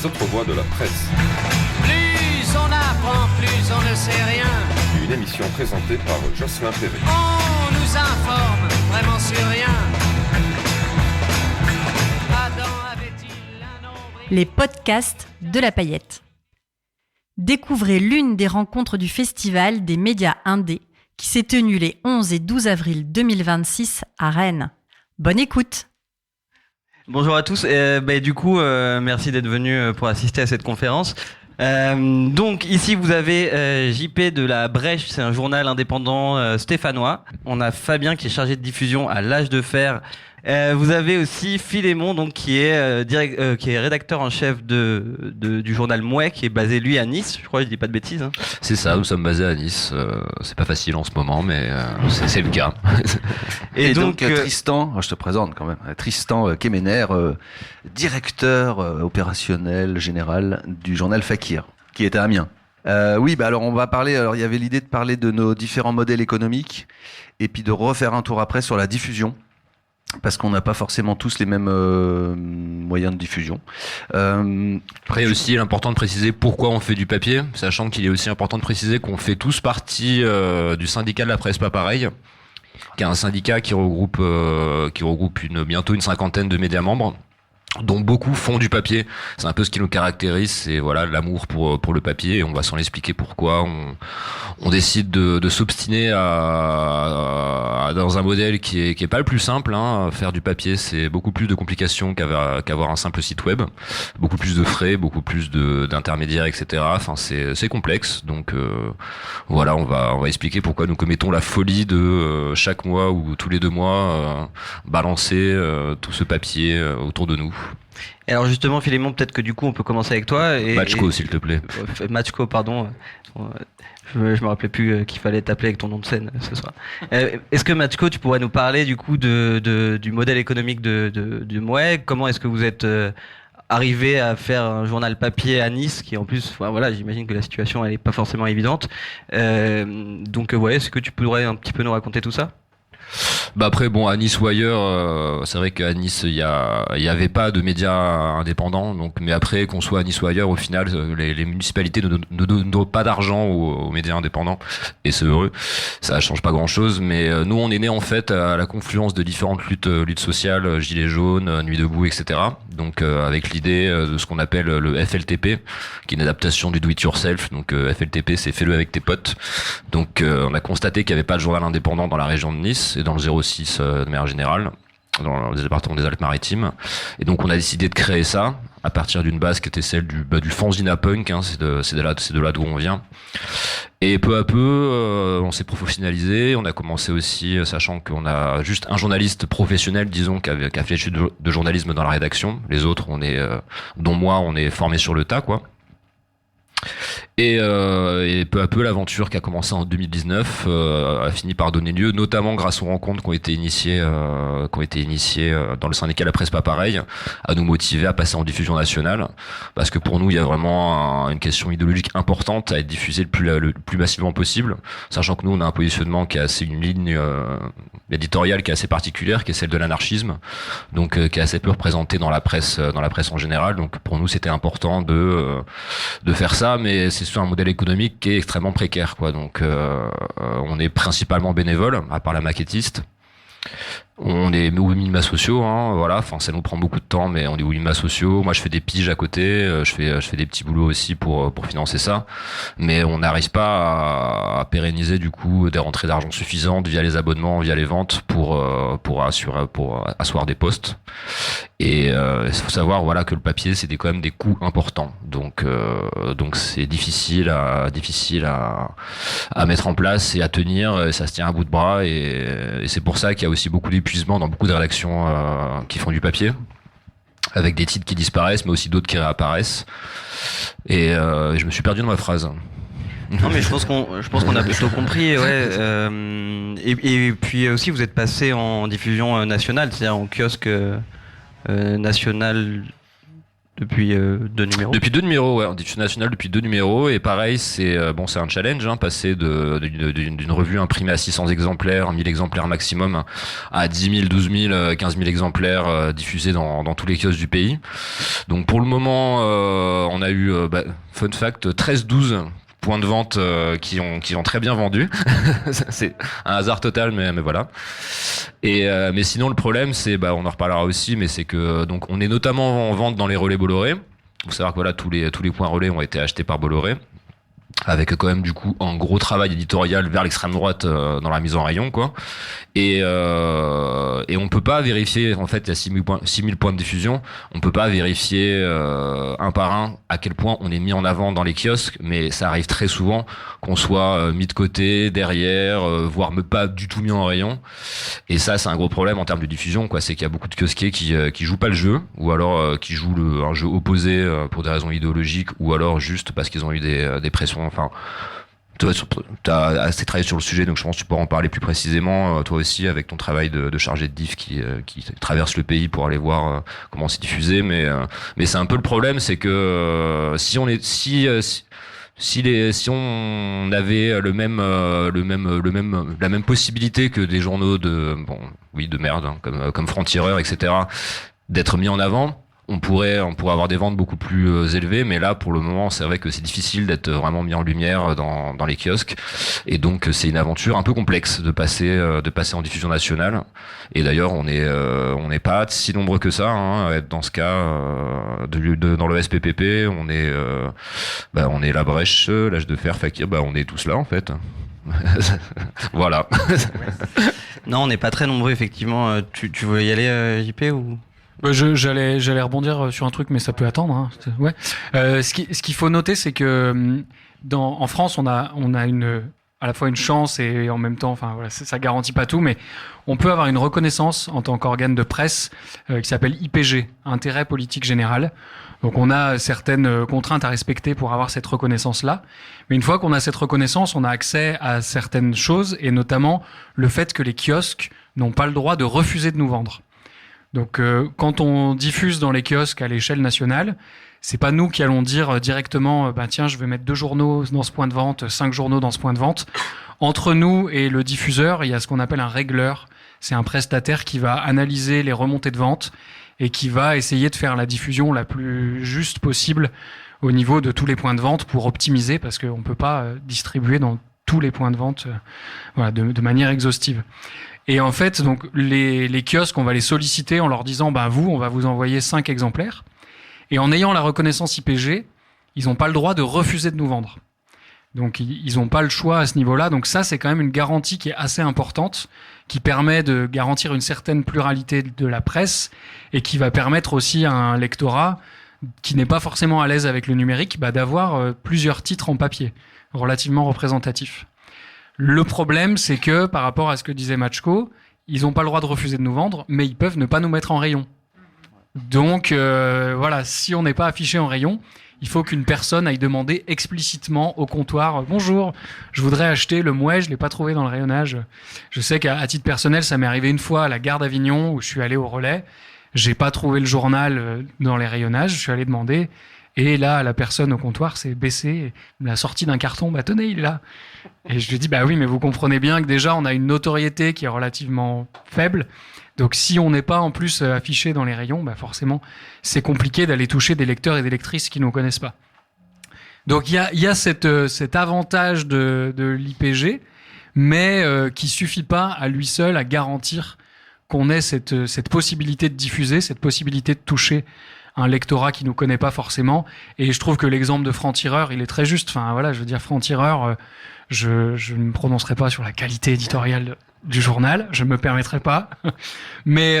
les autres voix de la presse. Plus on apprend, plus on ne sait rien. Une émission présentée par Jocelyn Perret. On nous informe vraiment sur rien. Adam avait-il un nombril? Les podcasts de la Paillette. Découvrez l'une des rencontres du Festival des médias indés qui s'est tenue les 11 et 12 avril 2026 à Rennes. Bonne écoute. Bonjour à tous, merci d'être venus pour assister à cette conférence. Donc ici vous avez JP de la Brèche, c'est un journal indépendant stéphanois. On a Fabien qui est chargé de diffusion à l'Âge de Fer. Vous avez aussi Philémon donc qui est rédacteur en chef du journal Mouais, qui est basé lui à Nice. Je crois que je dis pas de bêtises. Hein. C'est ça, nous sommes basés à Nice. C'est pas facile en ce moment, mais c'est le cas. Et donc Tristan, je te présente quand même, Tristan Kemener, directeur opérationnel général du journal Fakir, qui était à Amiens. Alors on va parler, il y avait l'idée de parler de nos différents modèles économiques et puis de refaire un tour après sur la diffusion. Parce qu'on n'a pas forcément tous les mêmes moyens de diffusion. Après aussi, il est important de préciser pourquoi on fait du papier, sachant qu'il est aussi important de préciser qu'on fait tous partie du syndicat de la presse pas pareil, qui est un syndicat qui regroupe bientôt une cinquantaine de médias membres, dont beaucoup font du papier. C'est un peu ce qui nous caractérise, c'est voilà l'amour pour le papier, et on va s'en expliquer pourquoi on décide de s'obstiner dans un modèle qui est pas le plus simple. Hein. Faire du papier, c'est beaucoup plus de complications qu'avoir un simple site web, beaucoup plus de frais, beaucoup plus d'intermédiaires, etc. Enfin, c'est complexe. Donc voilà, on va expliquer pourquoi nous commettons la folie de chaque mois ou tous les 2 mois balancer tout ce papier autour de nous. Et alors justement, Philémon, peut-être que du coup on peut commencer avec toi. Matchko, s'il te plaît. Matchko, pardon. Je me rappelais plus qu'il fallait t'appeler avec ton nom de scène ce soir. Est-ce que Matchko, tu pourrais nous parler du coup du modèle économique du Mouais? Comment est-ce que vous êtes arrivé à faire un journal papier à Nice, qui en plus, voilà, j'imagine que la situation elle est pas forcément évidente. Est-ce que tu pourrais un petit peu nous raconter tout ça? Après à Nice ou ailleurs, c'est vrai qu'à Nice il y avait pas de médias indépendants, mais après qu'on soit à Nice ou ailleurs, au final les municipalités ne donnent pas d'argent aux médias indépendants, et c'est heureux, ça change pas grand chose. Mais nous on est né en fait à la confluence de différentes luttes sociales, gilets jaunes, nuit debout, etc. Donc avec l'idée de ce qu'on appelle le FLTP, qui est une adaptation du do it yourself. Donc FLTP, c'est fais-le avec tes potes. Donc on a constaté qu'il y avait pas de journal indépendant dans la région de Nice et dans le 06 de manière générale, dans le département des Alpes-Maritimes. Et donc on a décidé de créer ça à partir d'une base qui était celle du fanzina punk, hein, c'est de là d'où on vient. Et peu à peu, on s'est professionnalisé. On a commencé aussi, sachant qu'on a juste un journaliste professionnel, disons, qui a fait l'étude de journalisme dans la rédaction. Les autres, dont moi, on est formé sur le tas, quoi. Et peu à peu, l'aventure qui a commencé en 2019 a fini par donner lieu, notamment grâce aux rencontres qui ont été initiées dans le syndicat de la presse pas pareil, à nous motiver à passer en diffusion nationale, parce que pour nous, il y a vraiment une question idéologique importante à être diffusée le plus massivement possible, sachant que nous, on a un positionnement qui est une ligne éditoriale qui est assez particulière, qui est celle de l'anarchisme, donc qui est assez peu représentée dans la presse en général. Donc pour nous, c'était important de faire ça, mais c'est sur un modèle économique qui est extrêmement précaire, quoi. Donc on est principalement bénévole, à part la maquettiste. On est 8 minima sociaux, hein, voilà. Enfin, ça nous prend beaucoup de temps, mais on est 8 minima sociaux. Moi, je fais des piges à côté, je fais des petits boulots aussi pour financer ça. Mais on n'arrive pas à pérenniser du coup des rentrées d'argent suffisantes via les abonnements, via les ventes pour asseoir des postes. Et il faut savoir, voilà, que le papier, c'est quand même des coûts importants. Donc c'est difficile à mettre en place et à tenir. Et ça se tient à bout de bras, et c'est pour ça qu'il y a aussi beaucoup d'épuisement dans beaucoup de rédactions qui font du papier, avec des titres qui disparaissent, mais aussi d'autres qui réapparaissent. Et je me suis perdu dans ma phrase. Non, mais je pense qu'on a plutôt compris, ouais. Et puis aussi, vous êtes passé en diffusion nationale, c'est-à-dire en kiosque national depuis 2 numéros. Depuis 2 numéros, ouais, en diffusion nationale depuis 2 numéros. Et pareil, c'est un challenge, hein, passer d'une revue imprimée à 600 exemplaires, 1000 exemplaires maximum, à 10 000, 12 000, 15 000 exemplaires diffusés dans tous les kiosques du pays. Donc pour le moment, on a eu, fun fact, 13-12 points de vente qui ont très bien vendu. C'est un hasard total, mais voilà. Et mais sinon le problème c'est, on en reparlera aussi, mais c'est que donc on est notamment en vente dans les relais Bolloré. Faut savoir que voilà, tous les points relais ont été achetés par Bolloré, avec quand même du coup un gros travail éditorial vers l'extrême droite dans la mise en rayon, quoi. Et on peut pas vérifier, en fait il y a 6000 points de diffusion, on peut pas vérifier un par un à quel point on est mis en avant dans les kiosques, mais ça arrive très souvent qu'on soit mis de côté, derrière, voire même pas du tout mis en rayon. Et ça c'est un gros problème en termes de diffusion, quoi. C'est qu'il y a beaucoup de kiosquiers qui jouent pas le jeu, ou alors qui jouent un jeu opposé pour des raisons idéologiques, ou alors juste parce qu'ils ont eu des pressions. Enfin, toi, t'as assez travaillé sur le sujet, donc je pense que tu pourras en parler plus précisément, toi aussi, avec ton travail de chargé de diff qui traverse le pays pour aller voir comment c'est diffusé. Mais c'est un peu le problème, c'est que si on avait la même possibilité que des journaux de merde, hein, comme Franc-Tireur, etc., d'être mis en avant, on pourrait avoir des ventes beaucoup plus élevées, mais là pour le moment c'est vrai que c'est difficile d'être vraiment mis en lumière dans les kiosques, et donc c'est une aventure un peu complexe de passer en diffusion nationale. Et d'ailleurs on n'est pas si nombreux que ça, hein, dans ce cas dans le SPPP on est la Brèche, l'Âge de Fer, Fakir, on est tous là en fait. Voilà. Non, on n'est pas très nombreux effectivement. Tu veux y aller, JP, ou? J'allais rebondir sur un truc, mais ça peut attendre. Hein. Ouais. Ce qu'il faut noter, c'est que en France, on a à la fois une chance et en même temps, enfin voilà, ça garantit pas tout, mais on peut avoir une reconnaissance en tant qu'organe de presse qui s'appelle IPG, Intérêt Politique Général. Donc on a certaines contraintes à respecter pour avoir cette reconnaissance-là. Mais une fois qu'on a cette reconnaissance, on a accès à certaines choses, et notamment le fait que les kiosques n'ont pas le droit de refuser de nous vendre. Donc quand on diffuse dans les kiosques à l'échelle nationale, c'est pas nous qui allons dire directement tiens, je vais mettre 2 journaux dans ce point de vente, 5 journaux dans ce point de vente. Entre nous et le diffuseur, il y a ce qu'on appelle un régleur. C'est un prestataire qui va analyser les remontées de vente et qui va essayer de faire la diffusion la plus juste possible au niveau de tous les points de vente pour optimiser, parce qu'on peut pas distribuer dans tous les points de vente de manière exhaustive. Et en fait, donc les kiosques, on va les solliciter en leur disant on va vous envoyer 5 exemplaires. Et en ayant la reconnaissance IPG, ils n'ont pas le droit de refuser de nous vendre. Donc ils n'ont pas le choix à ce niveau-là. Donc ça, c'est quand même une garantie qui est assez importante, qui permet de garantir une certaine pluralité de la presse, et qui va permettre aussi à un lectorat qui n'est pas forcément à l'aise avec le numérique d'avoir plusieurs titres en papier, relativement représentatifs. Le problème, c'est que, par rapport à ce que disait Matchko, ils n'ont pas le droit de refuser de nous vendre, mais ils peuvent ne pas nous mettre en rayon. Donc, si on n'est pas affiché en rayon, il faut qu'une personne aille demander explicitement au comptoir « Bonjour, je voudrais acheter le Mouais, je ne l'ai pas trouvé dans le rayonnage. » Je sais qu'à titre personnel, ça m'est arrivé une fois à la gare d'Avignon, où je suis allé au relais. J'ai pas trouvé le journal dans les rayonnages, je suis allé demander. Et là, la personne au comptoir s'est baissée, il m'a sorti d'un carton, tenez, il est là. Et je lui ai dit, oui, mais vous comprenez bien que déjà, on a une notoriété qui est relativement faible. Donc, si on n'est pas en plus affiché dans les rayons, forcément, c'est compliqué d'aller toucher des lecteurs et des lectrices qui ne nous connaissent pas. Donc, il y a cet avantage de l'IPG, mais qui suffit pas à lui seul à garantir qu'on ait cette possibilité de diffuser, cette possibilité de toucher un lectorat qui nous connaît pas forcément. Et je trouve que l'exemple de Franc-Tireur, il est très juste. Enfin, voilà, je veux dire, Franc-Tireur, je ne me prononcerai pas sur la qualité éditoriale du journal, je me permettrai pas. Mais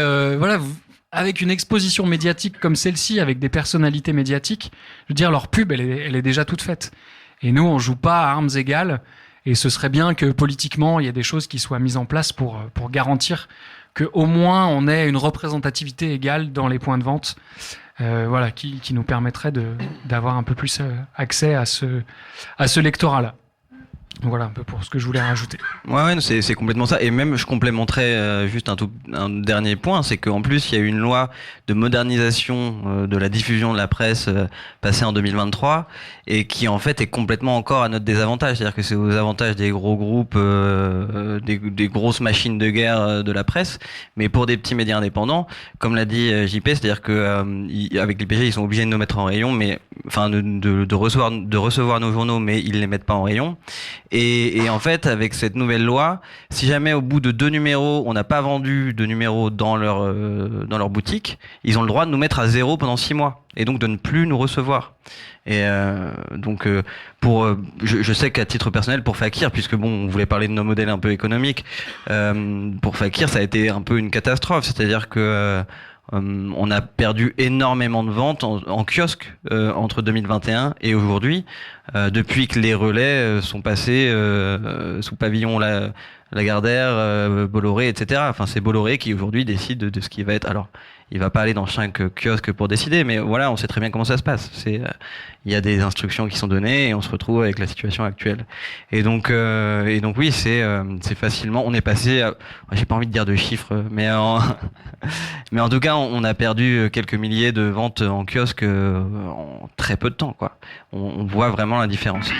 avec une exposition médiatique comme celle-ci, avec des personnalités médiatiques, je veux dire, leur pub, elle est déjà toute faite. Et nous, on joue pas à armes égales. Et ce serait bien que politiquement, il y ait des choses qui soient mises en place pour garantir qu'au moins on ait une représentativité égale dans les points de vente. Qui nous permettrait d'avoir un peu plus accès à ce lectorat-là. Voilà un peu pour ce que je voulais rajouter. Ouais, c'est complètement ça. Et même, je complémenterais juste un dernier point, c'est qu'en plus, il y a eu une loi de modernisation de la diffusion de la presse passée en 2023 et qui, en fait, est complètement encore à notre désavantage. C'est-à-dire que c'est aux avantages des gros groupes, des grosses machines de guerre de la presse, mais pour des petits médias indépendants, comme l'a dit JP, c'est-à-dire que avec l'IPG, ils sont obligés de nous mettre en rayon, mais enfin de recevoir nos journaux, mais ils les mettent pas en rayon. Et en fait, avec cette nouvelle loi, si jamais au bout de 2 numéros, on n'a pas vendu de numéros dans leur boutique, ils ont le droit de nous mettre à 0 pendant 6 mois et donc de ne plus nous recevoir. Et donc je sais qu'à titre personnel pour Fakir, puisque bon, on voulait parler de nos modèles un peu économiques, pour Fakir, ça a été un peu une catastrophe. C'est-à-dire que on a perdu énormément de ventes en kiosque entre 2021 et aujourd'hui, depuis que les relais sont passés sous pavillon Lagardère, Bolloré, etc. Enfin, c'est Bolloré qui aujourd'hui décide de ce qui va être. Alors, il va pas aller dans chaque kiosque pour décider, mais voilà, on sait très bien comment ça se passe. Il y a des instructions qui sont données et on se retrouve avec la situation actuelle. Et donc oui, c'est facilement. On est passé. J'ai pas envie de dire de chiffres, mais mais en tout cas, on a perdu quelques milliers de ventes en kiosque en très peu de temps, quoi. On voit vraiment la différence.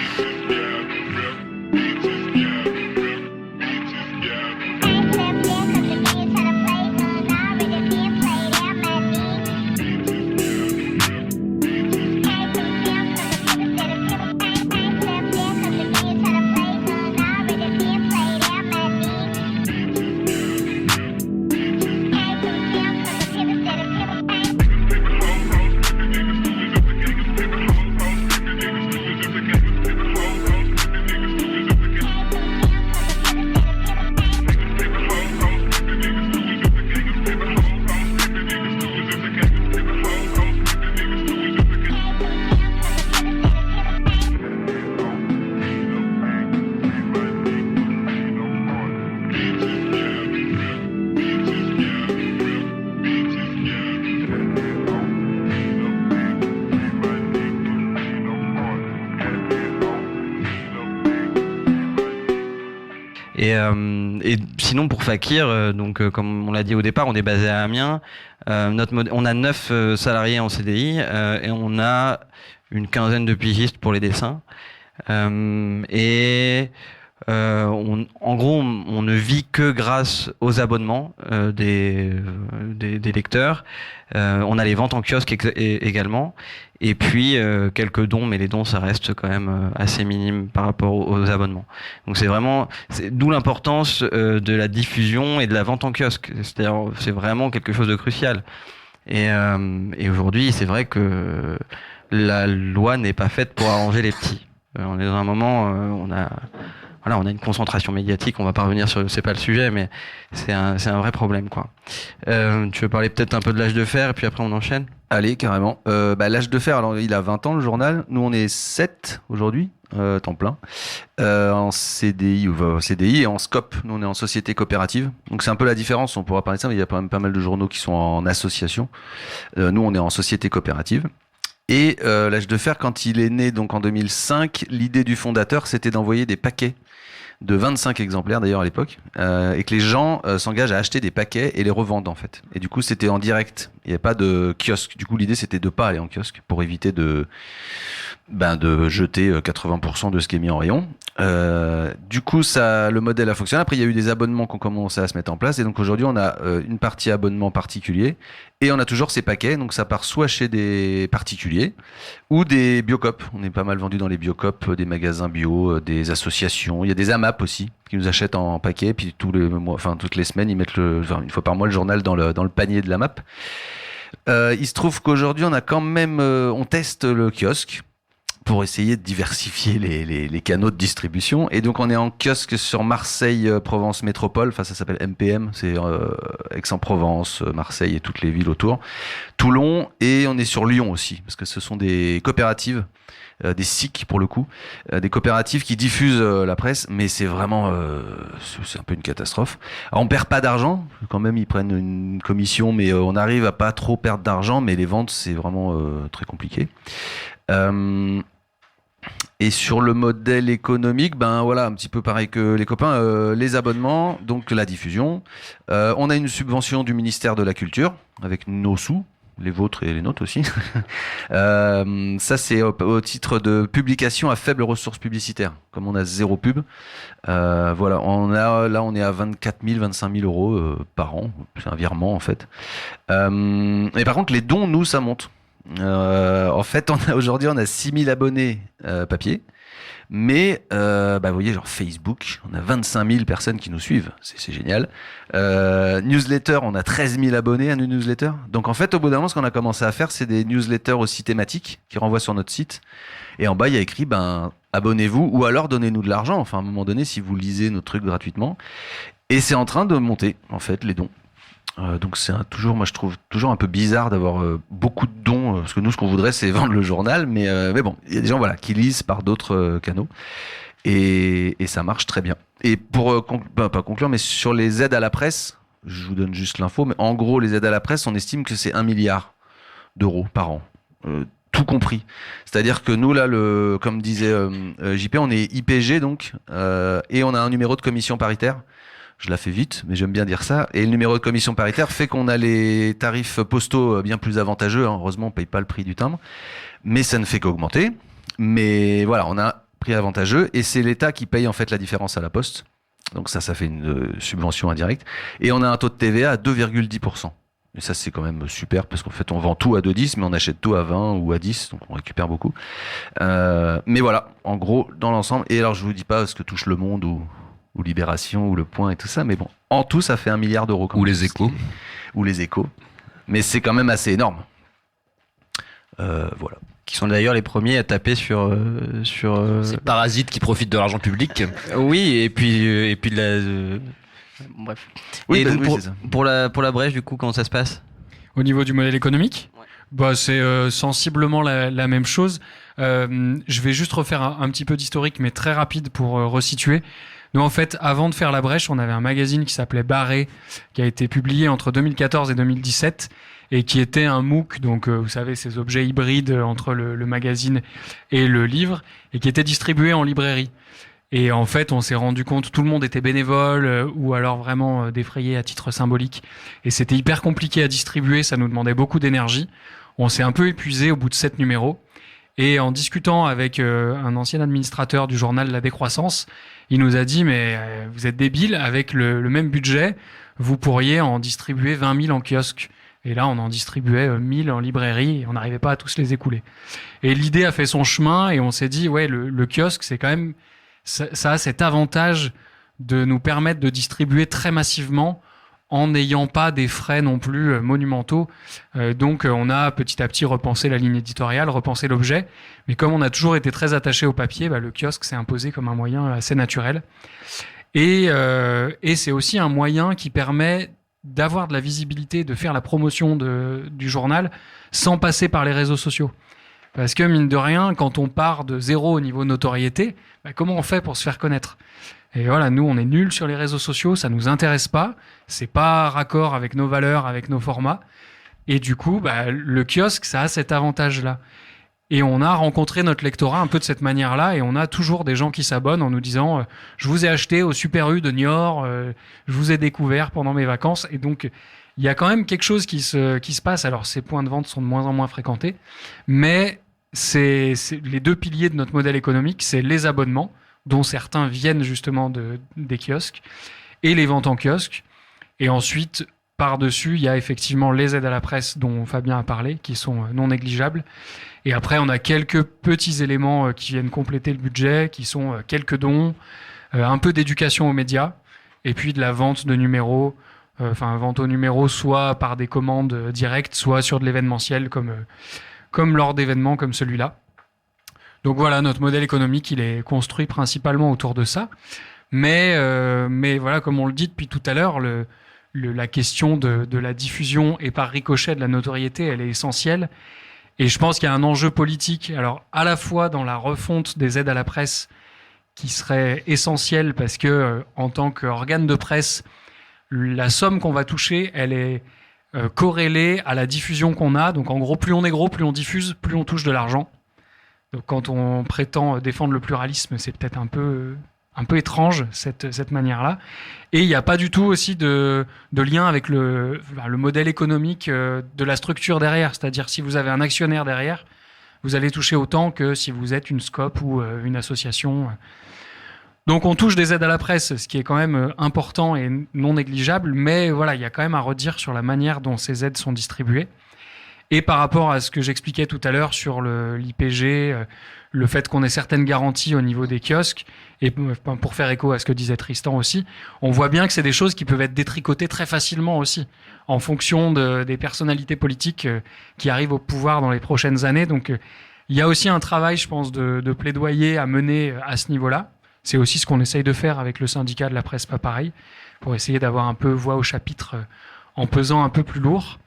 Et sinon pour Fakir, donc comme on l'a dit au départ, on est basé à Amiens. On a 9 salariés en CDI et on a une quinzaine de pigistes pour les dessins. En gros, on ne vit que grâce aux abonnements des lecteurs. On a les ventes en kiosque également. Et puis quelques dons, mais les dons, ça reste quand même assez minime par rapport aux abonnements. Donc d'où l'importance de la diffusion et de la vente en kiosque. C'est-à-dire, c'est vraiment quelque chose de crucial. Et aujourd'hui, c'est vrai que la loi n'est pas faite pour arranger les petits. On est dans un moment, on a une concentration médiatique. On va pas revenir sur, c'est pas le sujet, mais c'est un vrai problème, quoi. Tu veux parler peut-être un peu de l'âge de fer et puis après on enchaîne? Allez, carrément. L'âge de fer, alors il a 20 ans le journal. Nous on est 7 aujourd'hui, temps plein, en CDI et en SCOP. Nous on est en société coopérative. Donc c'est un peu la différence. On pourra parler de ça, mais il y a quand même pas mal de journaux qui sont en association. Nous on est en société coopérative. Et l'âge de fer, quand il est né donc en 2005, l'idée du fondateur, c'était d'envoyer des paquets de 25 exemplaires d'ailleurs à l'époque, et que les gens s'engagent à acheter des paquets et les revendent en fait. Et du coup, c'était en direct. Il n'y avait pas de kiosque. Du coup, l'idée, c'était de pas aller en kiosque pour éviter de jeter 80% de ce qui est mis en rayon. Du coup, le modèle a fonctionné. Après, il y a eu des abonnements qui ont commencé à se mettre en place. Et donc, aujourd'hui, on a une partie abonnement particulier. Et on a toujours ces paquets. Donc, ça part soit chez des particuliers ou des biocoop. On est pas mal vendu dans les biocoop, des magasins bio, des associations. Il y a des AMAP aussi qui nous achètent en paquet. Puis toutes les semaines, ils mettent une fois par mois le journal dans le panier de l'AMAP. Il se trouve qu'aujourd'hui, on a quand même, on teste le kiosque pour essayer de diversifier les canaux de distribution. Et donc, on est en kiosque sur Marseille, Provence Métropole. Enfin, ça s'appelle MPM. C'est Aix-en-Provence, Marseille et toutes les villes autour. Toulon. Et on est sur Lyon aussi, parce que ce sont des coopératives, des SIC pour le coup, des coopératives qui diffusent la presse, mais c'est vraiment, c'est un peu une catastrophe. Alors, on perd pas d'argent. Quand même, ils prennent une commission, mais on arrive à pas trop perdre d'argent. Mais les ventes, c'est vraiment très compliqué. Et sur le modèle économique, ben voilà, un petit peu pareil que les copains, les abonnements, donc la diffusion. On a une subvention du ministère de la Culture avec nos sous, les vôtres et les nôtres aussi. Ça, c'est au titre de publication à faible ressource publicitaire. Comme on a 0 pub, voilà, on est à 24 000, 25 000 euros par an. C'est un virement en fait. Et par contre, les dons, nous, ça monte. En fait, aujourd'hui, on a 6 000 abonnés papier. Mais, vous voyez, genre Facebook, on a 25 000 personnes qui nous suivent. C'est génial. Newsletter, on a 13 000 abonnés à nos newsletters. Donc, en fait, au bout d'un moment, ce qu'on a commencé à faire, c'est des newsletters aussi thématiques qui renvoient sur notre site. Et en bas, il y a écrit, abonnez-vous ou alors donnez-nous de l'argent. Enfin, à un moment donné, si vous lisez nos trucs gratuitement. Et c'est en train de monter, en fait, les dons. Donc moi je trouve toujours un peu bizarre d'avoir beaucoup de dons, parce que nous ce qu'on voudrait c'est vendre le journal, mais bon, il y a des gens qui lisent par d'autres canaux, et ça marche très bien. Et pour pas conclure, mais sur les aides à la presse, je vous donne juste l'info, mais en gros les aides à la presse, on estime que c'est 1 milliard d'euros par an. Tout compris. C'est-à-dire que nous, là, comme disait JP, on est IPG, donc, et on a un numéro de commission paritaire. Je la fais vite, mais j'aime bien dire ça. Et le numéro de commission paritaire fait qu'on a les tarifs postaux bien plus avantageux. Heureusement, on ne paye pas le prix du timbre. Mais ça ne fait qu'augmenter. Mais voilà, on a un prix avantageux. Et c'est l'État qui paye en fait la différence à la Poste. Donc ça fait une subvention indirecte. Et on a un taux de TVA à 2,10%. Et ça, c'est quand même super, parce qu'en fait, on vend tout à 2,10, mais on achète tout à 20 ou à 10, donc on récupère beaucoup. Mais voilà, en gros, dans l'ensemble. Et alors, je vous dis pas ce que touche Le Monde ou Libération, ou Le Point et tout ça, mais bon, en tout, ça fait 1 milliard d'euros. Ou les Échos. Ou les Échos. Mais c'est quand même assez énorme. Voilà. Qui sont d'ailleurs les premiers à taper sur Ces parasites qui profitent de l'argent public. Oui, et puis de la... Bref. Oui, et donc oui, c'est ça. pour la brèche, du coup, comment ça se passe? Au niveau du modèle économique, c'est sensiblement la même chose. Je vais juste refaire un petit peu d'historique, mais très rapide pour resituer. Nous, en fait, avant de faire la brèche, on avait un magazine qui s'appelait Barré, qui a été publié entre 2014 et 2017, et qui était un MOOC, donc vous savez, ces objets hybrides entre le magazine et le livre, et qui était distribué en librairie. Et en fait, on s'est rendu compte, tout le monde était bénévole ou alors vraiment défrayé à titre symbolique. Et c'était hyper compliqué à distribuer, ça nous demandait beaucoup d'énergie. On s'est un peu épuisé au bout de 7 numéros. Et en discutant avec un ancien administrateur du journal La Décroissance, il nous a dit, mais vous êtes débiles, avec le même budget, vous pourriez en distribuer 20 000 en kiosque. Et là, on en distribuait 1000 en librairie et on n'arrivait pas à tous les écouler. Et l'idée a fait son chemin et on s'est dit, ouais, le kiosque, c'est quand même... Ça a cet avantage de nous permettre de distribuer très massivement en n'ayant pas des frais non plus monumentaux. Donc on a petit à petit repensé la ligne éditoriale, repensé l'objet. Mais comme on a toujours été très attaché au papier, le kiosque s'est imposé comme un moyen assez naturel. Et c'est aussi un moyen qui permet d'avoir de la visibilité, de faire la promotion du journal sans passer par les réseaux sociaux. Parce que, mine de rien, quand on part de zéro au niveau notoriété, comment on fait pour se faire connaître? Et voilà, nous, on est nuls sur les réseaux sociaux, ça nous intéresse pas, c'est pas raccord avec nos valeurs, avec nos formats. Et du coup, le kiosque, ça a cet avantage-là. Et on a rencontré notre lectorat un peu de cette manière-là, et on a toujours des gens qui s'abonnent en nous disant je vous ai acheté au Super U de Niort, je vous ai découvert pendant mes vacances. Et donc, il y a quand même quelque chose qui se passe. Alors, ces points de vente sont de moins en moins fréquentés, mais c'est les deux piliers de notre modèle économique, c'est les abonnements, dont certains viennent justement des kiosques, et les ventes en kiosque. Et ensuite, par-dessus, il y a effectivement les aides à la presse dont Fabien a parlé, qui sont non négligeables. Et après, on a quelques petits éléments qui viennent compléter le budget, qui sont quelques dons, un peu d'éducation aux médias, et puis de la vente de numéros, vente aux numéros, soit par des commandes directes, soit sur de l'événementiel, comme lors d'événements comme celui-là. Donc voilà, notre modèle économique, il est construit principalement autour de ça. Mais voilà, comme on le dit depuis tout à l'heure, la question de la diffusion et par ricochet de la notoriété, elle est essentielle. Et je pense qu'il y a un enjeu politique, alors à la fois dans la refonte des aides à la presse, qui serait essentielle parce que en tant qu'organe de presse, la somme qu'on va toucher, elle est corrélée à la diffusion qu'on a. Donc en gros, plus on est gros, plus on diffuse, plus on touche de l'argent. Donc quand on prétend défendre le pluralisme, c'est peut-être un peu étrange cette manière-là. Et il n'y a pas du tout aussi de lien avec le modèle économique de la structure derrière. C'est-à-dire si vous avez un actionnaire derrière, vous allez toucher autant que si vous êtes une SCOP ou une association. Donc on touche des aides à la presse, ce qui est quand même important et non négligeable, mais voilà, il y a quand même à redire sur la manière dont ces aides sont distribuées. Et par rapport à ce que j'expliquais tout à l'heure sur l'IPG, le fait qu'on ait certaines garanties au niveau des kiosques, et pour faire écho à ce que disait Tristan aussi, on voit bien que c'est des choses qui peuvent être détricotées très facilement aussi, en fonction des personnalités politiques qui arrivent au pouvoir dans les prochaines années. Donc il y a aussi un travail, je pense, de plaidoyer à mener à ce niveau-là. C'est aussi ce qu'on essaye de faire avec le syndicat de la presse pas pareil, pour essayer d'avoir un peu voix au chapitre en pesant un peu plus lourd.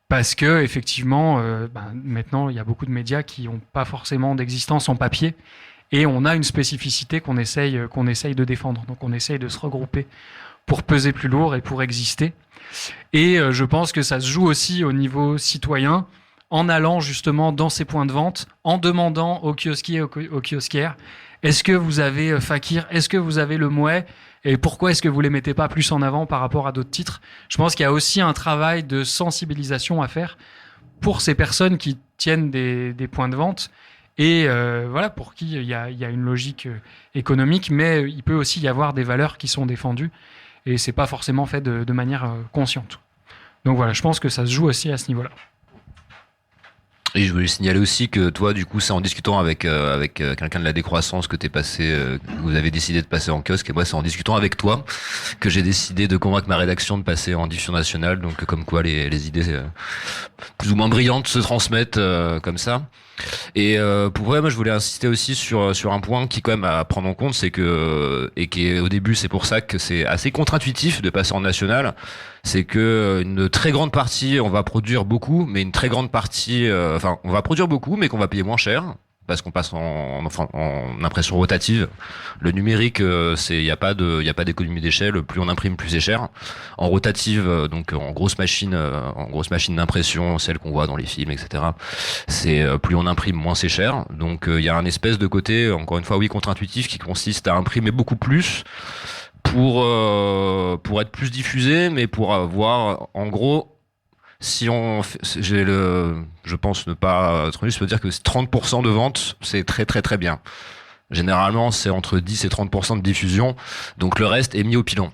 Parce que effectivement, maintenant, il y a beaucoup de médias qui n'ont pas forcément d'existence en papier, et on a une spécificité qu'on essaye de défendre. Donc, on essaye de se regrouper pour peser plus lourd et pour exister. Et je pense que ça se joue aussi au niveau citoyen, en allant justement dans ces points de vente, en demandant aux kiosquiers, aux kiosquières, est-ce que vous avez Fakir, est-ce que vous avez Le Mouet, et pourquoi est-ce que vous les mettez pas plus en avant par rapport à d'autres titres? Je pense qu'il y a aussi un travail de sensibilisation à faire pour ces personnes qui tiennent des points de vente et voilà, pour qui il y a une logique économique, mais il peut aussi y avoir des valeurs qui sont défendues et c'est pas forcément fait de manière consciente. Donc voilà, je pense que ça se joue aussi à ce niveau-là. Et je voulais signaler aussi que toi, du coup, c'est en discutant avec quelqu'un de la décroissance que t'es passé, vous avez décidé de passer en kiosque, et moi, c'est en discutant avec toi que j'ai décidé de convaincre ma rédaction de passer en diffusion nationale. Donc, comme quoi, les idées plus ou moins brillantes se transmettent comme ça. Et pour vrai, moi, je voulais insister aussi sur un point qui, quand même, à prendre en compte, c'est que, et qui est au début, c'est pour ça que c'est assez contre-intuitif de passer en national, c'est que une très grande partie, on va produire beaucoup, mais une très grande partie, on va produire beaucoup, mais qu'on va payer moins cher, parce qu'on passe en impression rotative. Le numérique, il y a pas d'économie d'échelle. Plus on imprime, plus c'est cher. En rotative, donc en grosse machine d'impression, celle qu'on voit dans les films, etc. C'est plus on imprime, moins c'est cher. Donc il y a un espèce de côté, encore une fois, oui, contre-intuitif, qui consiste à imprimer beaucoup plus pour être plus diffusé, mais pour avoir, en gros, si on fait, je pense ne pas être juste, je peux dire que 30% de vente, c'est très très très bien. Généralement, c'est entre 10 et 30% de diffusion, donc le reste est mis au pilon.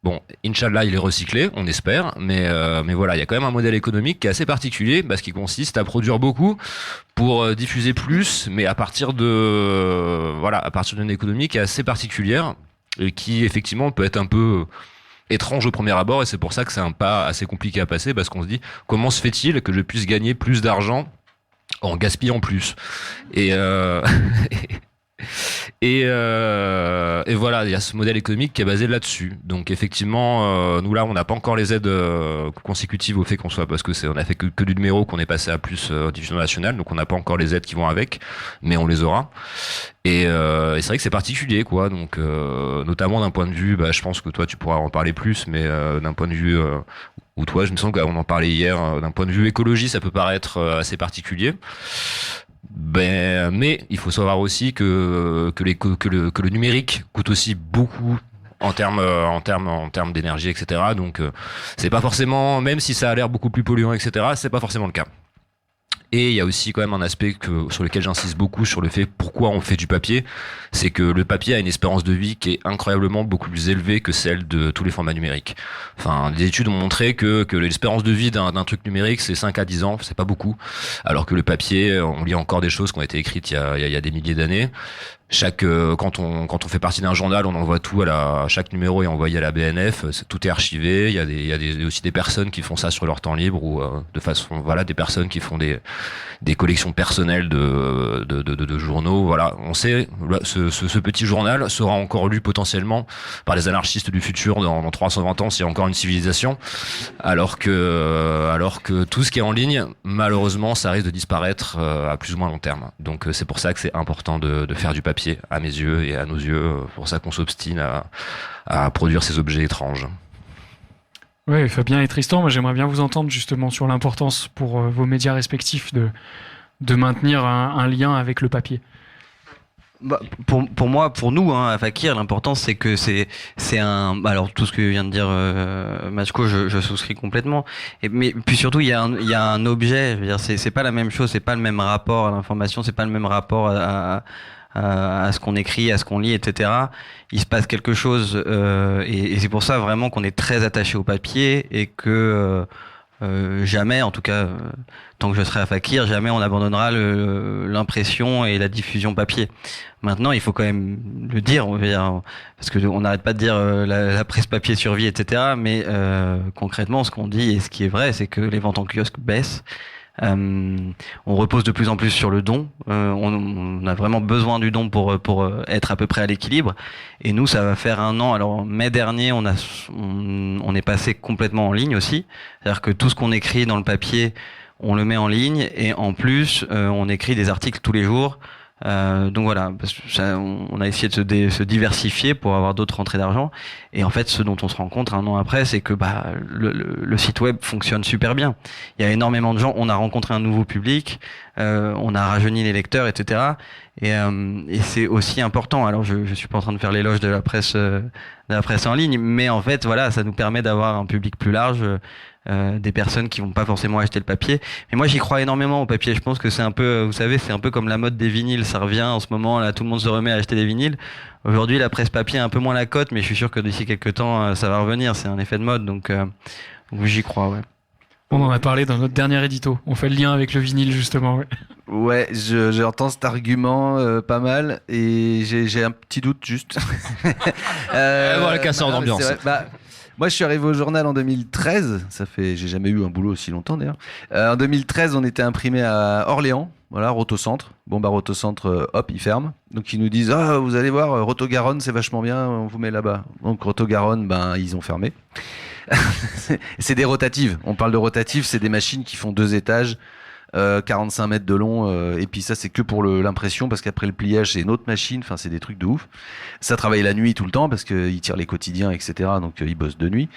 Bon, Inch'Allah, il est recyclé, on espère, mais voilà, il y a quand même un modèle économique qui est assez particulier, parce qu'il consiste à produire beaucoup pour diffuser plus, mais à partir d'une économie qui est assez particulière, et qui effectivement peut être un peu étrange au premier abord, et c'est pour ça que c'est un pas assez compliqué à passer, parce qu'on se dit comment se fait-il que je puisse gagner plus d'argent en gaspillant plus, et voilà, il y a ce modèle économique qui est basé là-dessus. Donc effectivement, nous là, on n'a pas encore les aides consécutives au fait qu'on soit, parce que on a fait que du numéro, qu'on est passé à plus diffusion nationale, donc on n'a pas encore les aides qui vont avec, mais on les aura. Et c'est vrai que c'est particulier, quoi. Donc notamment d'un point de vue, je pense que toi tu pourras en parler plus, mais d'un point de vue ou toi, je me sens qu'on en parlait hier, d'un point de vue écologie, ça peut paraître assez particulier. Mais il faut savoir aussi que le numérique coûte aussi beaucoup en termes d'énergie, etc. Donc c'est pas forcément, même si ça a l'air beaucoup plus polluant, etc., c'est pas forcément le cas. Et il y a aussi quand même un aspect sur lequel j'insiste beaucoup, sur le fait pourquoi on fait du papier, c'est que le papier a une espérance de vie qui est incroyablement beaucoup plus élevée que celle de tous les formats numériques. Enfin, des études ont montré que l'espérance de vie d'un truc numérique, c'est 5 à 10 ans, c'est pas beaucoup, alors que le papier, on lit encore des choses qui ont été écrites il y a des milliers d'années. Quand on fait partie d'un journal, on envoie tout chaque numéro est envoyé à la BNF, tout est archivé. Il y a aussi des personnes qui font ça sur leur temps libre, ou de façon, voilà, des personnes qui font des collections personnelles de journaux. Voilà, on sait, ce petit journal sera encore lu potentiellement par les anarchistes du futur dans 320 ans, s'il y a encore une civilisation, alors que tout ce qui est en ligne, malheureusement, ça risque de disparaître à plus ou moins long terme. Donc c'est pour ça que c'est important de faire du papier, à mes yeux et à nos yeux, pour ça qu'on s'obstine à produire ces objets étranges. Oui, Fabien et Tristan, moi j'aimerais bien vous entendre justement sur l'importance pour vos médias respectifs de maintenir un lien avec le papier? Bah, pour moi, pour nous, à Fakir, l'important c'est que c'est un. Alors tout ce que vient de dire Matchko, je souscris complètement. Mais puis surtout, il y a un objet. Je veux dire, c'est pas la même chose, c'est pas le même rapport à l'information, c'est pas le même rapport à ce qu'on écrit, à ce qu'on lit, etc. Il se passe quelque chose, et c'est pour ça vraiment qu'on est très attaché au papier et que jamais, en tout cas, tant que je serai à Fakir, jamais on abandonnera l'impression et la diffusion papier. Maintenant, il faut quand même le dire, parce que on n'arrête pas de dire la presse papier survit, etc. Mais concrètement, ce qu'on dit et ce qui est vrai, c'est que les ventes en kiosque baissent. On repose de plus en plus sur le don. On a vraiment besoin du don pour être à peu près à l'équilibre. Et nous, ça va faire 1 an. Alors mai dernier, on est passé complètement en ligne aussi. C'est-à-dire que tout ce qu'on écrit dans le papier, on le met en ligne. Et en plus, on écrit des articles tous les jours. Donc voilà, parce que on a essayé de se diversifier pour avoir d'autres rentrées d'argent. Et en fait, ce dont on se rend compte 1 an après, c'est que le site web fonctionne super bien. Il y a énormément de gens. On a rencontré un nouveau public, on a rajeuni les lecteurs, etc. Et c'est aussi important. Alors, je suis pas en train de faire l'éloge de la presse en ligne, mais en fait, voilà, ça nous permet d'avoir un public plus large. Des personnes qui vont pas forcément acheter le papier. Mais moi, j'y crois énormément au papier. Je pense que c'est un peu, vous savez, c'est un peu comme la mode des vinyles. Ça revient en ce moment, là, tout le monde se remet à acheter des vinyles. Aujourd'hui, la presse papier a un peu moins la cote, mais je suis sûr que d'ici quelques temps, ça va revenir. C'est un effet de mode, donc j'y crois, ouais. On en a parlé dans notre dernier édito. On fait le lien avec le vinyle, justement, ouais. Ouais, j'entends cet argument pas mal, et j'ai un petit doute juste. Voilà, casseur d'ambiance. Moi, je suis arrivé au journal en 2013. J'ai jamais eu un boulot aussi longtemps d'ailleurs. En 2013, on était imprimé à Orléans, voilà, Rotocentre. Bon, Rotocentre, hop, ils ferment. Donc, ils nous disent, vous allez voir, Roto-Garonne, c'est vachement bien, on vous met là-bas. Donc, Roto-Garonne, ils ont fermé. C'est des rotatives. On parle de rotatives, c'est des machines qui font 2 étages. 45 mètres de long, et puis ça c'est que pour l'impression, parce qu'après le pliage c'est une autre machine, enfin c'est des trucs de ouf. Ça travaille la nuit tout le temps parce qu'ils tirent les quotidiens, etc. Donc ils bossent de nuit.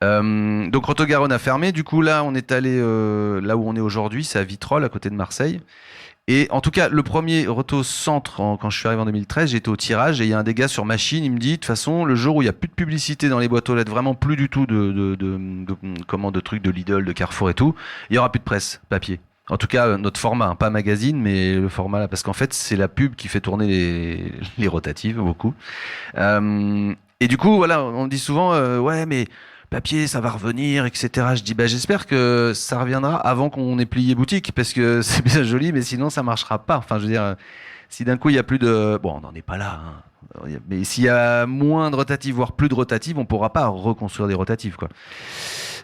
Donc Roto-Garonne a fermé. Du coup là on est allé là où on est aujourd'hui, c'est à Vitrolles à côté de Marseille. Et en tout cas le premier Roto-Centre, quand je suis arrivé en 2013, j'étais au tirage et il y a un des gars sur machine, il me dit de toute façon le jour où il y a plus de publicité dans les boîtes aux lettres, vraiment plus du tout de trucs de Lidl, de Carrefour et tout, il y aura plus de presse papier. En tout cas, notre format, pas magazine, mais le format là, parce qu'en fait, c'est la pub qui fait tourner les rotatives, beaucoup. Et du coup, voilà, on dit souvent, ouais, mais papier, ça va revenir, etc. Je dis, j'espère que ça reviendra avant qu'on ait plié boutique, parce que c'est bien joli, mais sinon, ça marchera pas. Enfin, je veux dire, si d'un coup, il y a plus de... Bon, on n'en est pas là, hein. Mais s'il y a moins de rotatives, voire plus de rotatives, on pourra pas reconstruire des rotatives, quoi.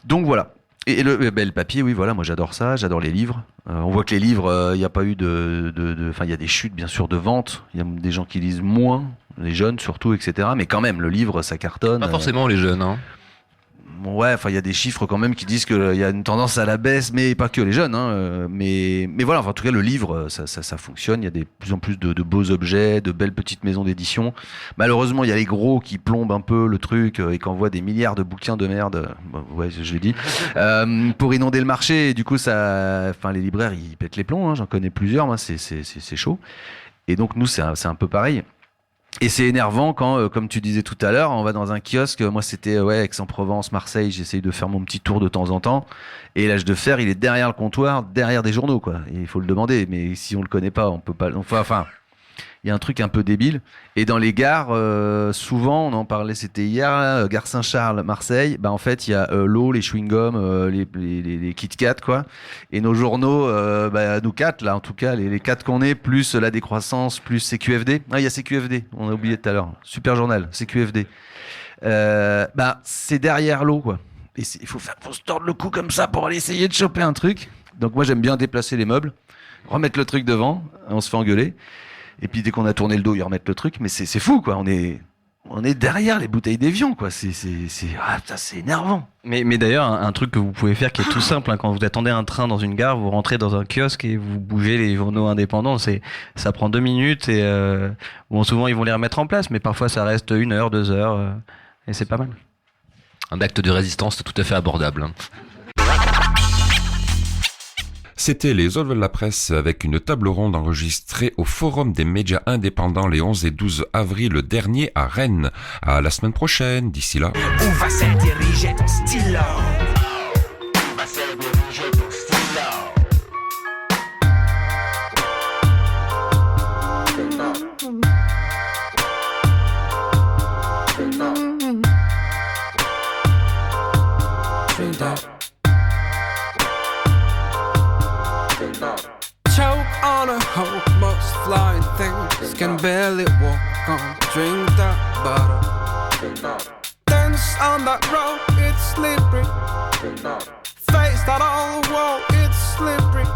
Donc, voilà. Et le papier, oui, voilà, moi j'adore ça, j'adore les livres. On voit que les livres, il n'y a pas eu enfin, il y a des chutes, bien sûr, de vente. Il y a des gens qui lisent moins, les jeunes surtout, etc. Mais quand même, le livre, ça cartonne. Pas forcément les jeunes, hein. Ouais, enfin, il y a des chiffres quand même qui disent qu'il y a une tendance à la baisse, mais pas que les jeunes, hein. Mais voilà, enfin, en tout cas, le livre, ça fonctionne. Il y a de plus en plus de beaux objets, de belles petites maisons d'édition. Malheureusement, il y a les gros qui plombent un peu le truc et qui envoient des milliards de bouquins de merde. Bon, ouais, je l'ai dit. Pour inonder le marché. Et du coup, enfin, les libraires, ils pètent les plombs, hein. J'en connais plusieurs, moi, c'est chaud. Et donc, nous, c'est un peu pareil. Et c'est énervant quand, comme tu disais tout à l'heure, on va dans un kiosque. Moi, c'était Aix-en-Provence, Marseille. J'essaye de faire mon petit tour de temps en temps. Et l'âge de fer, il est derrière le comptoir, derrière des journaux, quoi. Et il faut le demander. Mais si on le connaît pas, on peut pas. Enfin, il y a un truc un peu débile. Et dans les gares, souvent, on en parlait, c'était hier, là, gare Saint-Charles, Marseille. En fait, il y a l'eau, les chewing-gums, les Kit Kat, quoi. Et nos journaux, nous 4, là, en tout cas, les 4 qu'on est, plus la décroissance, plus CQFD. Ah, il y a CQFD, on a oublié tout à l'heure. Super journal, CQFD. C'est derrière l'eau, quoi. Et il faut se tordre le cou comme ça pour aller essayer de choper un truc. Donc moi, j'aime bien déplacer les meubles, remettre le truc devant, on se fait engueuler. Et puis dès qu'on a tourné le dos, ils remettent le truc. Mais c'est fou, quoi. On est derrière les bouteilles d'évian, quoi. C'est énervant. Mais d'ailleurs, un truc que vous pouvez faire qui est tout simple, hein, quand vous attendez un train dans une gare, vous rentrez dans un kiosque et vous bougez les journaux indépendants. Ça prend 2 minutes et souvent ils vont les remettre en place, mais parfois ça reste 1 heure, 2 heures et c'est pas mal. Un acte de résistance tout à fait abordable, hein. C'était les Oies de la presse avec une table ronde enregistrée au Forum des médias indépendants les 11 et 12 avril dernier à Rennes. À la semaine prochaine, d'ici là. Où va se diriger ton stylo? Choke on a hope, most flying things can barely walk on. Drink that butter. Dance on that road, it's slippery. Face that old wall, it's slippery.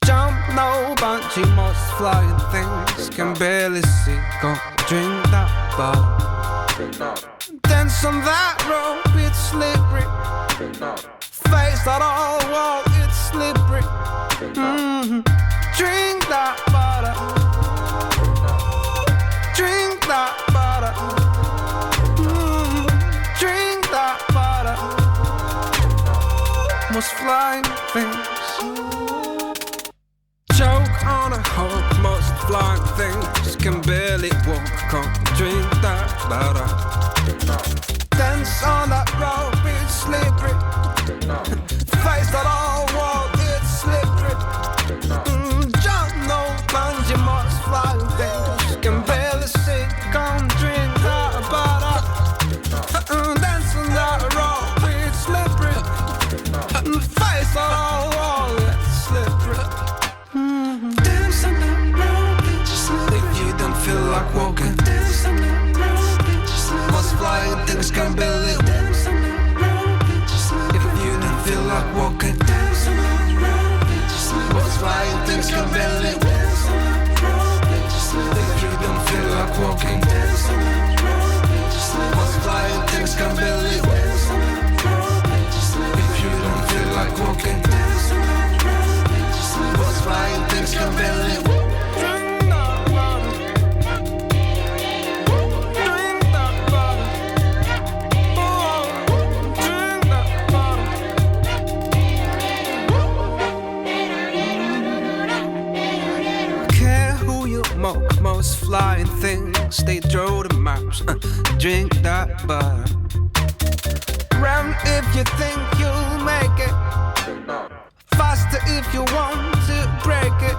Jump, no bungee, most flying things can barely see. Go drink that butter. Dance on that road, it's slippery. Face that old wall, it's slippery. Drink that butter. Drink that butter. Drink that butter. Most flying things. Choke on a hope, most flying things can barely walk on. Drink that butter. Dance on that road, it's slippery. Face that old wall, it's slippery. Jump, no bungee, most flying things can barely see. Come drink that butter. Dance on that road, it's slippery. Face that old wall, it's slippery. Dance on that road, it's slippery. If you don't feel like walking, dance on that road, it's slippery. Most flying things can barely walk. Feel like walking. What's flying things can barely walk. If you don't feel like walking, what's flying things can barely walk. If you don't feel like walking, what's flying things can barely walk. Most flying things, they draw the maps. Drink that butter. Run if you think you'll make it. Faster if you want to break it.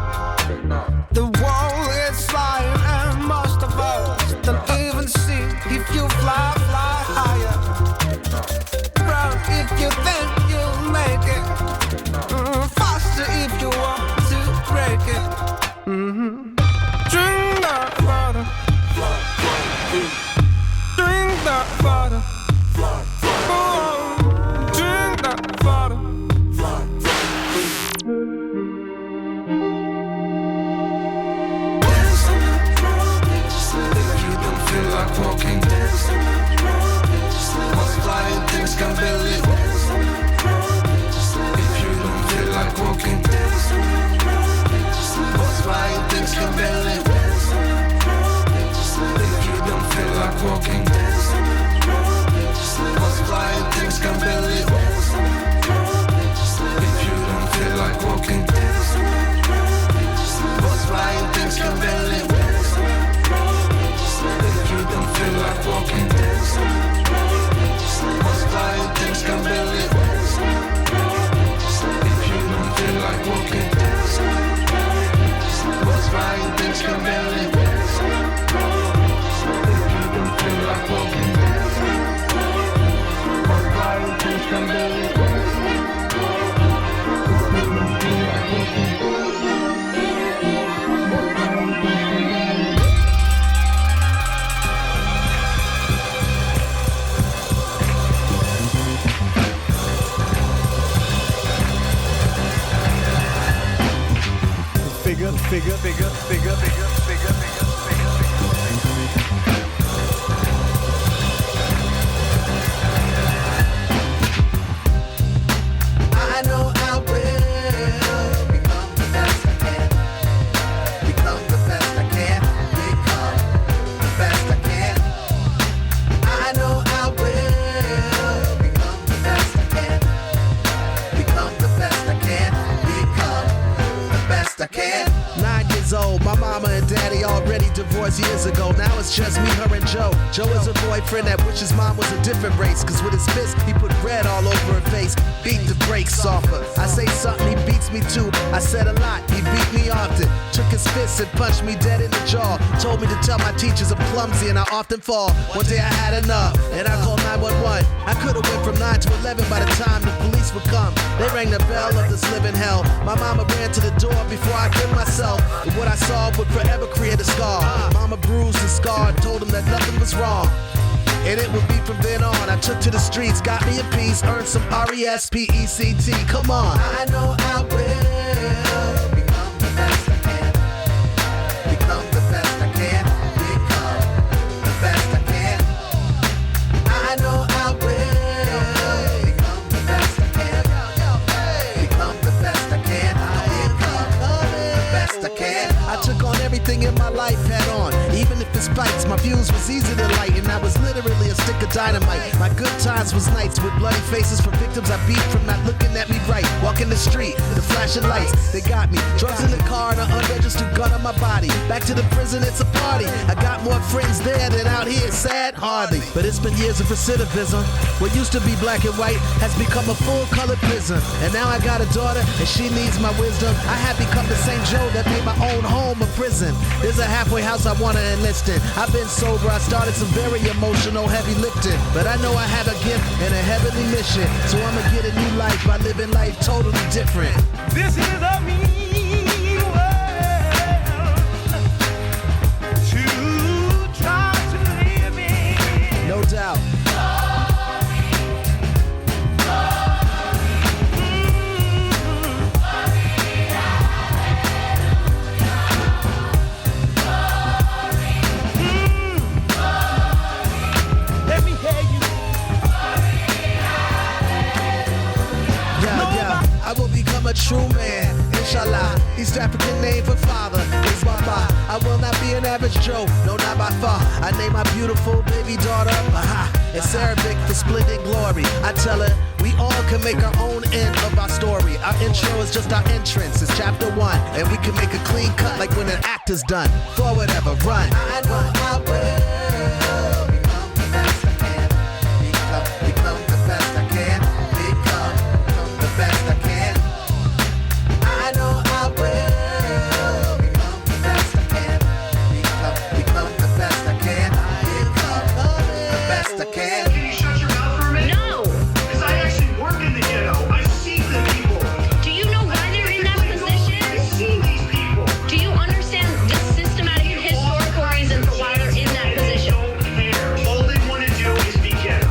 The wall is flying and most of us don't even see. If you fly, fly higher. Run if you think you'll make it. Faster if you want to break it. Drink that butter. Drink that butter. Oh, drink that butter. Dance on that road, if you don't feel like walking. Most flying things can barely walk. If you don't feel like walking. Most flying things can barely walk. If you don't feel like walking, most flying things can barely walk. If you don't feel like walking, most flying things can barely walk. If you don't feel like walking, most flying things can barely walk. If you don't feel like walking, most flying things can barely walk. If you don't feel like walking, most flying things can barely walk. I know I will become the best I can. Become the best I can. Become the best I can. I know I will become the best I can. Become the best I can. I can. 9 years old, my mama and daddy already divorced years ago. Now it's just me, her, and Joe. Joe is a boyfriend that wishes mom was a different race. Cause with his fist, he put red all over her face. Beat the brakes off her. I say something, he beats me too. I said a lot, he beat me often. Took his fist and punched me dead in the jaw. Told me to tell my teachers I'm clumsy and I often fall. One day I had enough and I called 911. I could've went from 9 to 11 by the time the police would come. They rang the bell of this living hell. My mama ran to the door before I killed myself. And what I saw would forever create a scar. Mama bruised and scarred, told him that nothing was wrong. And it would be from then on. I took to the streets, got me a piece, earned some RESPECT. Come on. I know I will become the best I can. Become the best I can. Become the best I can. I know I will become the best I can. Become the best I can. Become the best I can. I took on everything in my life head on. Even if it spikes, my fuse was easy to light. And I was literally a stick of dynamite. My good times was nights with bloody faces for victims I beat from not looking at me right. Walking the street, the flashing lights, they got me. Drugs in the car and an unregistered gun on my body. Back to the prison, it's a party. I got more friends there than out here, sad hardly. But it's been years of recidivism. What used to be black and white has become a full-color prison. And now I got a daughter and she needs my wisdom. I have become the same Joe that made my own home a prison. There's a halfway house I wanna enlist in. I've been sober, I started some very emotional heavy lifting. But I know I have a gift and a heavenly mission. So I'ma get a new life by living life totally different. This is a mean world to try to live in. No doubt. Let me hear you. Yeah. I will become a true man, inshallah. East African name for father is Baba. I will not be an average Joe, no, not by far. I name my beautiful baby daughter Baha. It's Arabic for splendid glory. I tell her we all can make our own end of our story. Our intro is just our entrance, it's chapter 1. And we can make a clean cut like when an actor's done. Forward ever run. I know I will become the best I can. Become the best I can. Become the best I can. I know I will become the best I can. Become the best I can. Become the best I can. Can you shut your mouth for a minute? No! Because I actually work in the ghetto. I see the people. Do you know why they're in that position? I see these people. Do you understand the systematic and historical reason for why they're in that position? They don't care. All they want to do is be ghetto.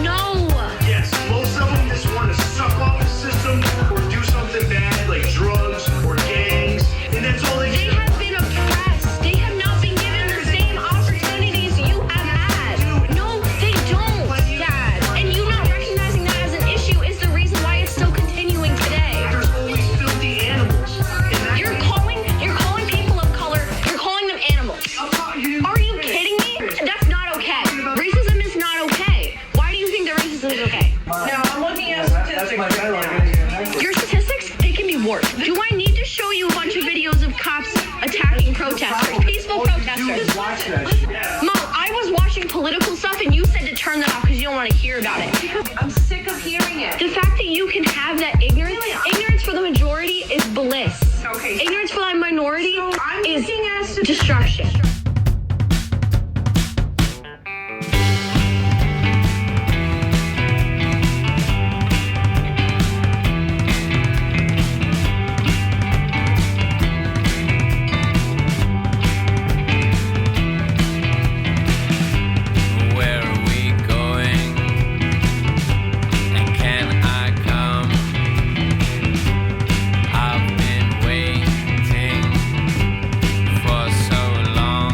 No! Yes, most of them just want to suck off the system or do something bad like drugs or gangs, and that's all they They do. have been oppressed. They have not been given the same opportunities you have had. No, they don't, Dad. And you not recognizing that as an issue is the reason why it's still continuing today. There's always filthy animals. And that You're calling people of color, you're calling them animals. Are you kidding me? That's not okay. Racism is not okay. Why do you think that racism is okay? Now, I'm looking at statistics right now. Your statistics, they can be warped. Do I need to show you a bunch of videos of cops attacking protesters, peaceful protesters? Mom, I was watching political stuff and you said to turn that off because you don't want to hear about it. I'm sick of hearing it. The fact that you can have that ignorance for the majority is bliss. Okay. Ignorance for the minority So I'm is looking at statistics. destruction. Where are we going? And can I come? I've been waiting for so long.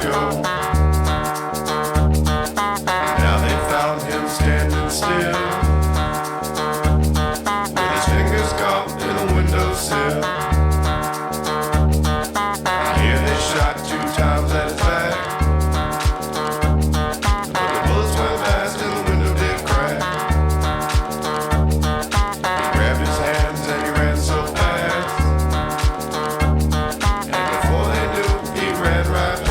go. Now they found him standing still, with his fingers caught in a windowsill. I hear they shot 2 times at his back, but the bullets went fast and the window did crack. He grabbed his hands and he ran so fast, and before they knew, he ran right past.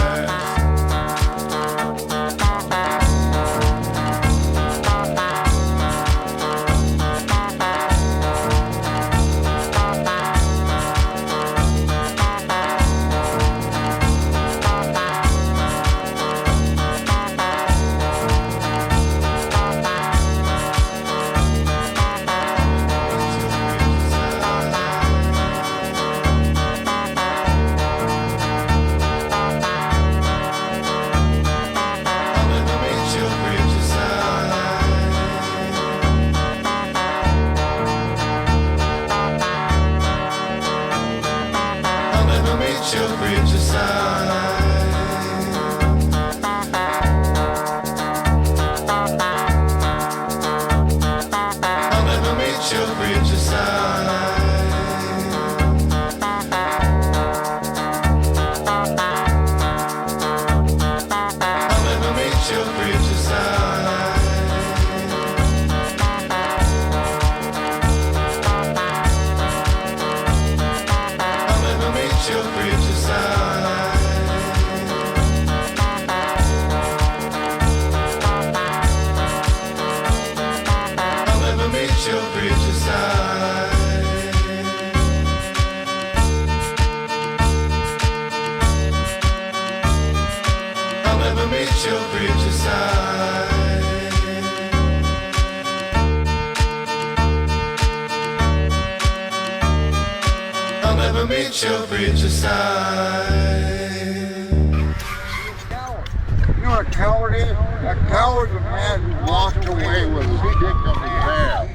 You know what a coward is? A coward is a man who walked away with a stick on his head.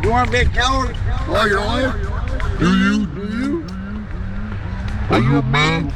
You want to be a coward all your life? Do you? Are you a man?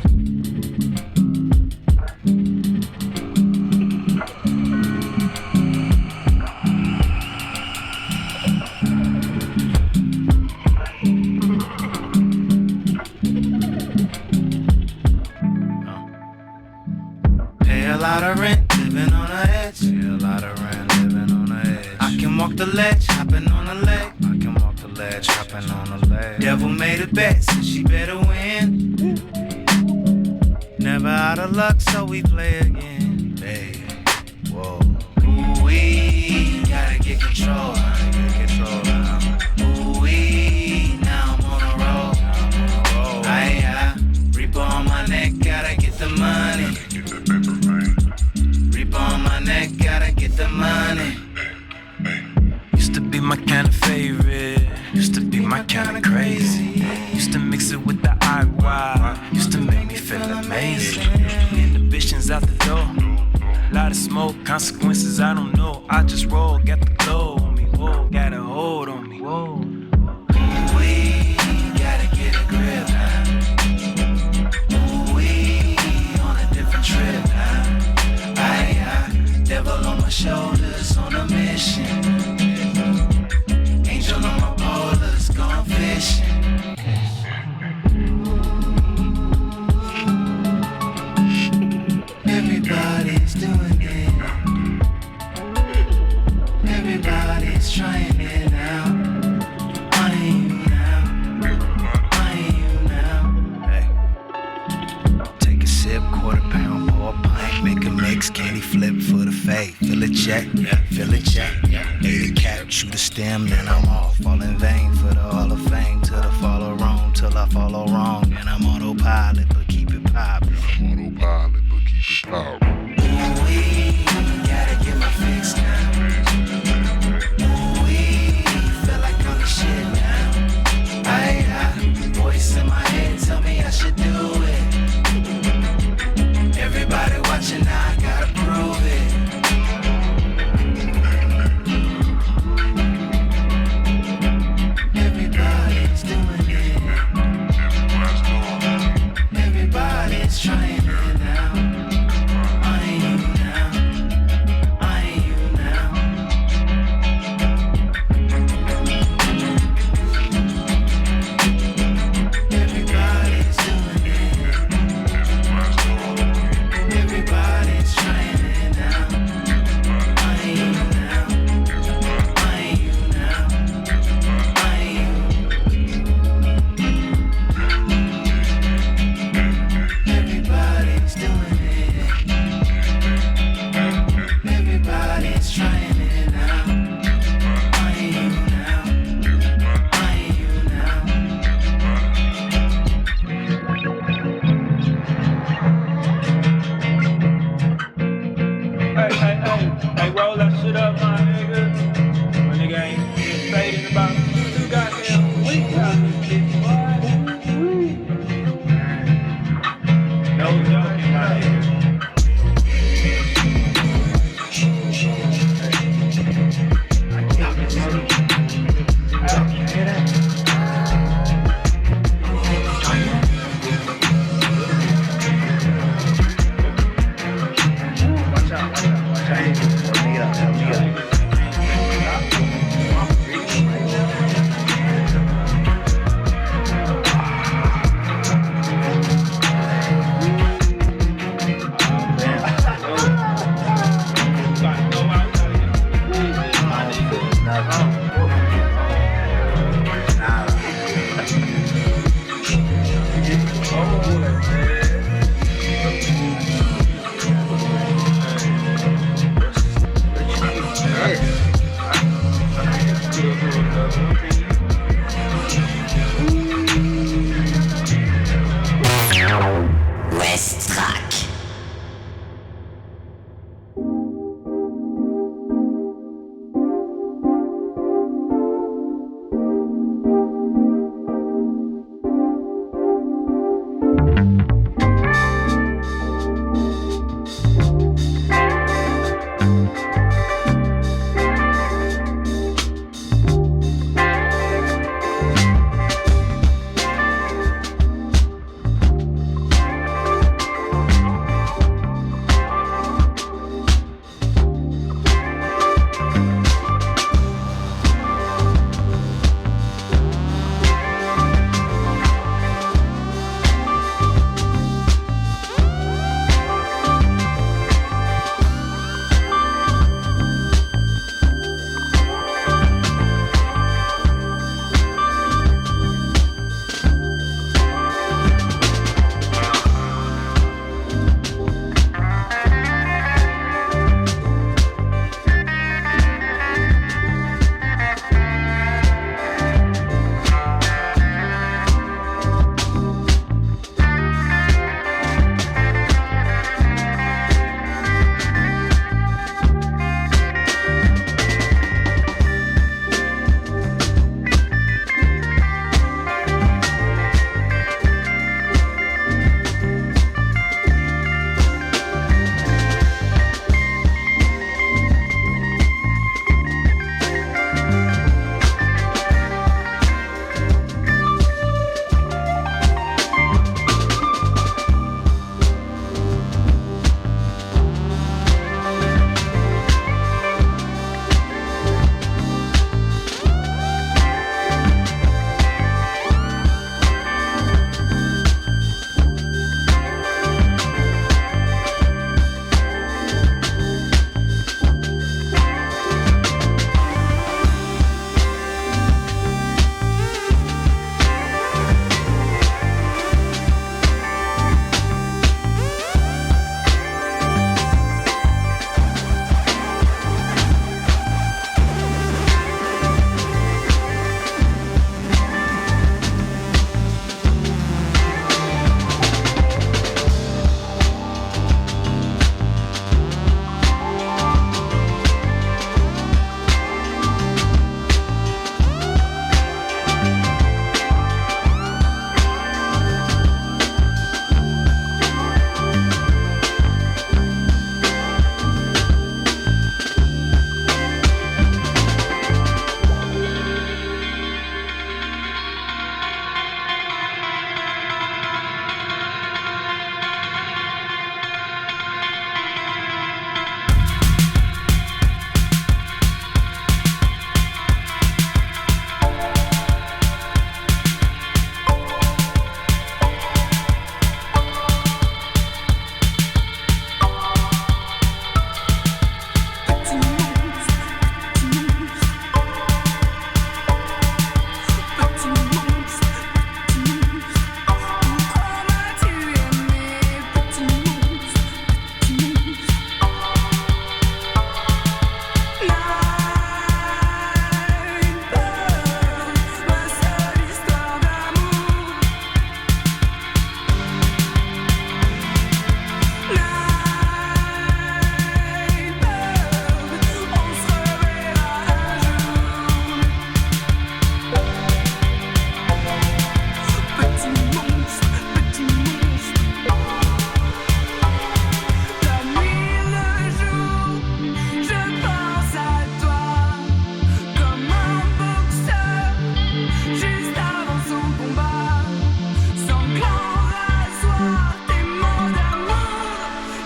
Devil made a bet, said she better win. Never out of luck, so we play again. Hey, whoa. Ooh, we gotta get control. Ooh, we now I'm on a roll. Aye, Reaper on my neck, gotta get the money. Reaper on my neck, gotta get the money. Used to be my kind of favorite. Used to be my kind of crazy. Used to mix it with the IY. Used to make me feel amazing. Inhibitions out the door. Lot of smoke, consequences I don't know. I just roll, got the glow on me. Whoa, got a hold on me. Whoa. Ooh, we gotta get a grip now. Ooh, we on a different trip now. Aye, devil on my shoulders on a mission. Angel on my boulders, gone fishing. Everybody's doing it. Everybody's trying it out. I ain't you now. Hey. Take a sip, quarter pound, pour a pint, make a mix, candy flip for the fade. Fill a check, fill a check. Ate a cap, shoot a stem, then I'm off. All in vain for the Hall of Fame. Till I follow wrong, till I follow wrong. And I'm autopilot, but keep it poppin'. Ooh, we gotta get my fix now. Ooh, we feel like I'm the shit now. Aye, voice in my head tell me I should do it. Everybody watching, I gotta prove it. Everybody's doing it. Everybody's trying it now.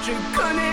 electric cunning.